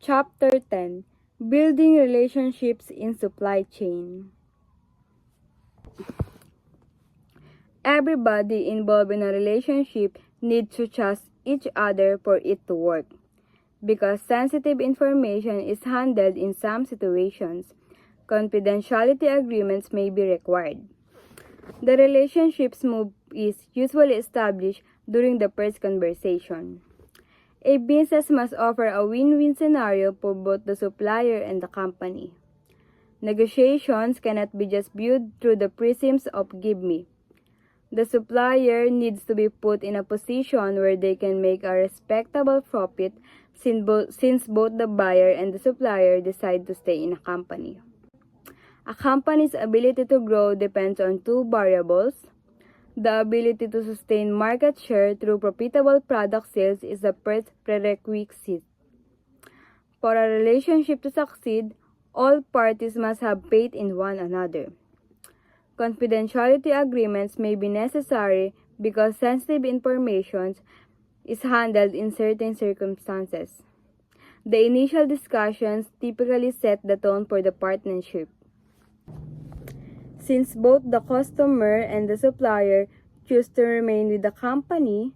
Chapter 10: Building Relationships in Supply Chain. Everybody involved in a relationship needs to trust each other for it to work. Because sensitive information is handled in some situations, confidentiality agreements may be required. The relationship's move is usually established during the first conversation. A business must offer a win-win scenario for both the supplier and the company. Negotiations cannot be just viewed through the prisms of give me. The supplier needs to be put in a position where they can make a respectable profit since both the buyer and the supplier decide to stay in a company. A company's ability to grow depends on two variables. The ability to sustain market share through profitable product sales is the first prerequisite. For a relationship to succeed, all parties must have faith in one another. Confidentiality agreements may be necessary because sensitive information is handled in certain circumstances. The initial discussions typically set the tone for the partnership. Since both the customer and the supplier choose to remain with the company,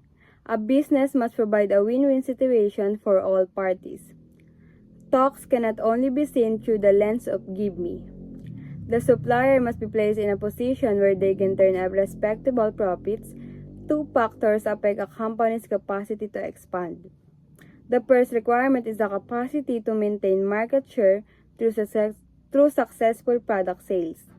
a business must provide a win-win situation for all parties. Talks cannot only be seen through the lens of give me. The supplier must be placed in a position where they can turn up respectable profits. Two factors affect a company's capacity to expand. The first requirement is the capacity to maintain market share through successful product sales.